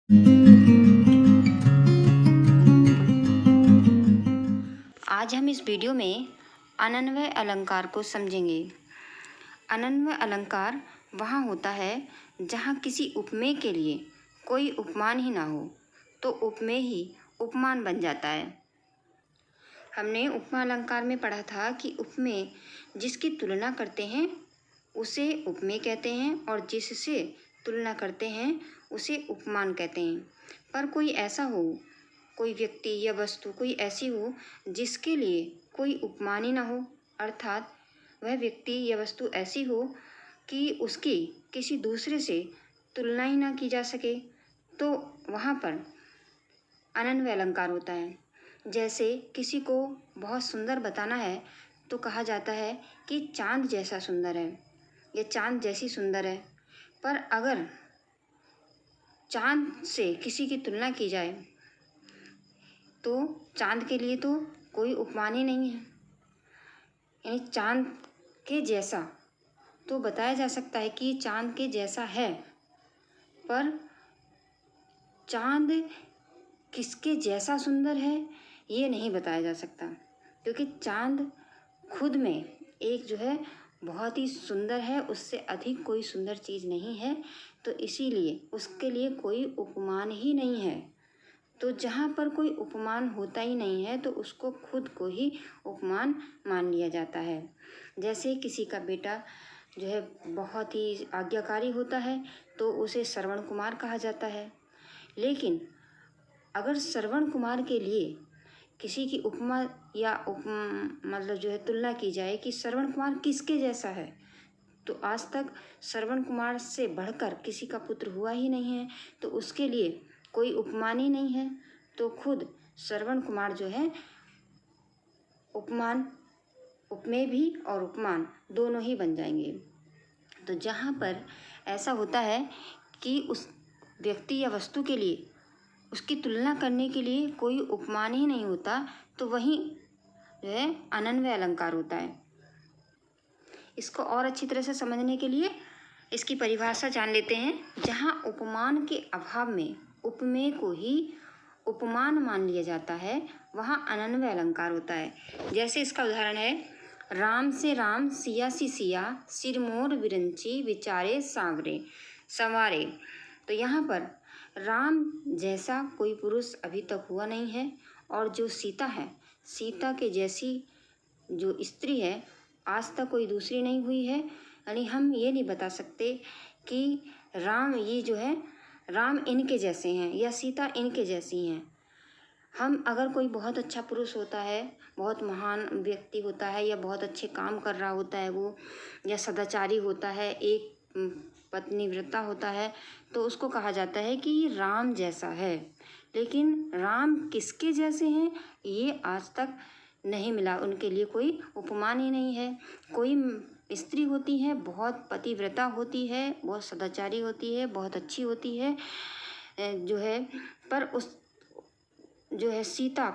आज हम इस वीडियो में अनन्वय अलंकार को समझेंगे। अनन्वय अलंकार वहाँ होता है जहाँ किसी उपमेय के लिए कोई उपमान ही ना हो, तो उपमेय ही उपमान बन जाता है। हमने उपमा अलंकार में पढ़ा था कि उपमेय जिसकी तुलना करते हैं उसे उपमेय कहते हैं और जिससे तुलना करते हैं उसे उपमान कहते हैं। पर कोई ऐसा हो, कोई व्यक्ति या वस्तु कोई ऐसी हो जिसके लिए कोई उपमान ही ना हो, अर्थात वह व्यक्ति या वस्तु ऐसी हो कि उसकी किसी दूसरे से तुलना ही ना की जा सके, तो वहाँ पर अनन्वय अलंकार होता है। जैसे किसी को बहुत सुंदर बताना है तो कहा जाता है कि चाँद जैसा सुंदर है या चाँद जैसी सुंदर है। पर अगर चाँद से किसी की तुलना की जाए तो चाँद के लिए तो कोई उपमान ही नहीं है, यानी चाँद के जैसा तो बताया जा सकता है कि चाँद के जैसा है, पर चाँद किसके जैसा सुंदर है ये नहीं बताया जा सकता, क्योंकि चाँद खुद में एक जो है बहुत ही सुंदर है, उससे अधिक कोई सुंदर चीज़ नहीं है, तो इसीलिए उसके लिए कोई उपमान ही नहीं है। तो जहाँ पर कोई उपमान होता ही नहीं है तो उसको खुद को ही उपमान मान लिया जाता है। जैसे किसी का बेटा जो है बहुत ही आज्ञाकारी होता है तो उसे श्रवण कुमार कहा जाता है, लेकिन अगर श्रवण कुमार के लिए किसी की उपमा या मतलब जो है तुलना की जाए कि श्रवण कुमार किसके जैसा है, तो आज तक श्रवण कुमार से बढ़कर किसी का पुत्र हुआ ही नहीं है, तो उसके लिए कोई उपमान ही नहीं है, तो खुद श्रवण कुमार जो है उपमान, उपमेय भी और उपमान दोनों ही बन जाएंगे। तो जहाँ पर ऐसा होता है कि उस व्यक्ति या वस्तु के लिए उसकी तुलना करने के लिए कोई उपमान ही नहीं होता, तो वही जो है अनन्वय अलंकार होता है। इसको और अच्छी तरह से समझने के लिए इसकी परिभाषा जान लेते हैं। जहाँ उपमान के अभाव में उपमेय को ही उपमान मान लिया जाता है, वहाँ अनन्वय अलंकार होता है। जैसे इसका उदाहरण है, राम से राम सिया सी सिया, सिर मोर विरंची विचारे सांवरे संवारे। तो यहाँ पर राम जैसा कोई पुरुष अभी तक हुआ नहीं है, और जो सीता है, सीता के जैसी जो स्त्री है आज तक कोई दूसरी नहीं हुई है। यानी हम ये नहीं बता सकते कि राम ये जो है राम इनके जैसे हैं या सीता इनके जैसी हैं। हम अगर कोई बहुत अच्छा पुरुष होता है, बहुत महान व्यक्ति होता है या बहुत अच्छे काम कर रहा होता है वो, या सदाचारी होता है, एक पत्नीव्रता होता है, तो उसको कहा जाता है कि ये राम जैसा है। लेकिन राम किसके जैसे हैं ये आज तक नहीं मिला, उनके लिए कोई उपमान ही नहीं है। कोई स्त्री होती है, बहुत पतिव्रता होती है, बहुत सदाचारी होती है, बहुत अच्छी होती है जो है, पर उस जो है सीता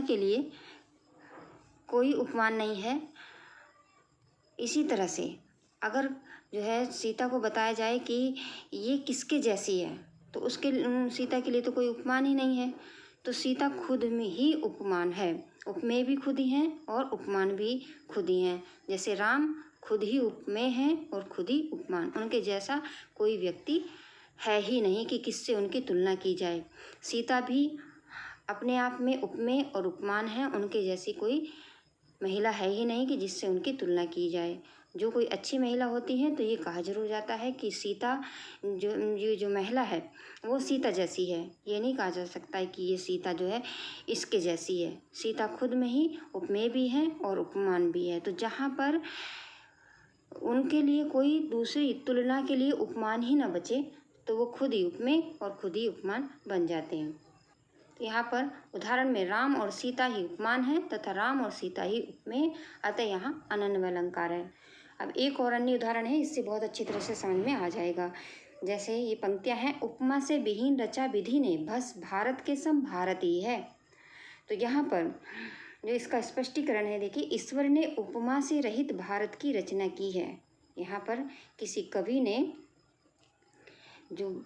के लिए कोई उपमान नहीं है। इसी तरह से अगर जो है सीता को बताया जाए कि ये किसके जैसी है, तो उसके सीता के लिए तो कोई उपमान ही नहीं है, तो सीता खुद में ही उपमान है। उपमेय भी खुद ही हैं और उपमान भी खुद ही हैं। जैसे राम खुद ही उपमेय हैं और खुद ही उपमान, उनके जैसा कोई व्यक्ति है ही नहीं कि किससे उनकी तुलना की जाए। सीता भी अपने आप में उपमेय और उपमान है, उनके जैसी कोई महिला है ही नहीं कि जिससे उनकी तुलना की जाए। जो कोई अच्छी महिला होती है तो ये कहा जरूर जाता है कि सीता जो महिला है वो सीता जैसी है, ये नहीं कहा जा सकता है कि ये सीता जो है इसके जैसी है। सीता खुद में ही उपमेय भी है और उपमान भी है। तो जहाँ पर उनके लिए कोई दूसरी तुलना के लिए उपमान ही ना बचे, तो वो खुद ही उपमेय और खुद ही उपमान बन जाते हैं। तो यहाँ पर उदाहरण में राम और सीता ही उपमान है तथा राम और सीता ही उपमेय, अतः यहाँ अनन्वय अलंकार है। अब एक और अन्य उदाहरण है, इससे बहुत अच्छी तरह से समझ में आ जाएगा। जैसे ये पंक्तियाँ हैं, उपमा से विहीन रचा विधि ने, बस भारत के सम भारती है। तो यहाँ पर जो इसका स्पष्टीकरण है, देखिए, ईश्वर ने उपमा से रहित भारत की रचना की है। यहाँ पर किसी कवि ने जो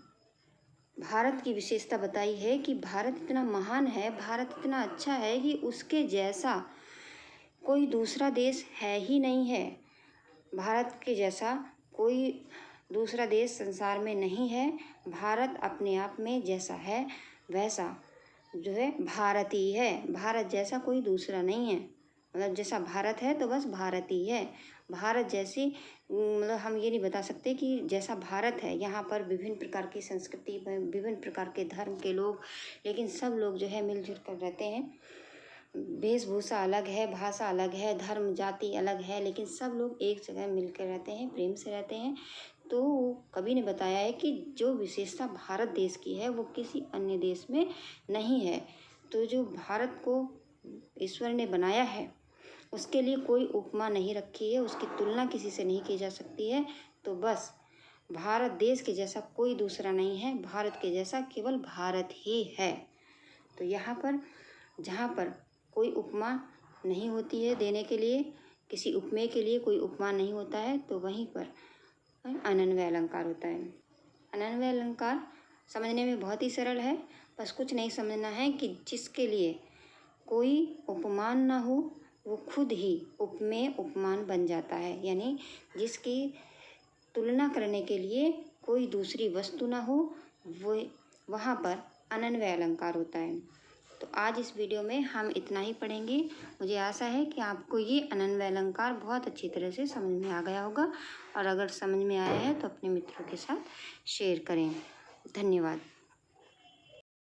भारत की विशेषता बताई है कि भारत इतना महान है, भारत इतना अच्छा है कि उसके जैसा कोई दूसरा देश है ही नहीं है। भारत के जैसा कोई दूसरा देश संसार में नहीं है। भारत अपने आप में जैसा है वैसा जो है भारत ही है। भारत जैसा कोई दूसरा नहीं है। मतलब जैसा भारत है तो बस भारत ही है। भारत जैसी मतलब हम ये नहीं बता सकते कि जैसा भारत है, यहाँ पर विभिन्न प्रकार की संस्कृति, विभिन्न प्रकार के धर्म के लोग, लेकिन सब लोग जो है मिलजुल कर रहते हैं। वेशभूषा अलग है, भाषा अलग है, धर्म जाति अलग है, लेकिन सब लोग एक जगह मिलकर रहते हैं, प्रेम से रहते हैं। तो कवि ने बताया है कि जो विशेषता भारत देश की है वो किसी अन्य देश में नहीं है। तो जो भारत को ईश्वर ने बनाया है उसके लिए कोई उपमा नहीं रखी है, उसकी तुलना किसी से नहीं की जा सकती है। तो बस भारत देश के जैसा कोई दूसरा नहीं है, भारत के जैसा केवल भारत ही है। तो यहाँ पर जहाँ पर कोई उपमा नहीं होती है देने के लिए, किसी उपमेय के लिए कोई उपमा नहीं होता है, तो वहीं पर अनन्वय अलंकार होता है। अनन्वय अलंकार समझने में बहुत ही सरल है, बस कुछ नहीं समझना है कि जिसके लिए कोई उपमान ना हो वो खुद ही उपमेय उपमान बन जाता है। यानी जिसकी तुलना करने के लिए कोई दूसरी वस्तु ना हो, वो वहाँ पर अनन्वय अलंकार होता है। तो आज इस वीडियो में हम इतना ही पढ़ेंगे। मुझे आशा है कि आपको ये अनन्वय अलंकार बहुत अच्छी तरह से समझ में आ गया होगा, और अगर समझ में आया है तो अपने मित्रों के साथ शेयर करें। धन्यवाद।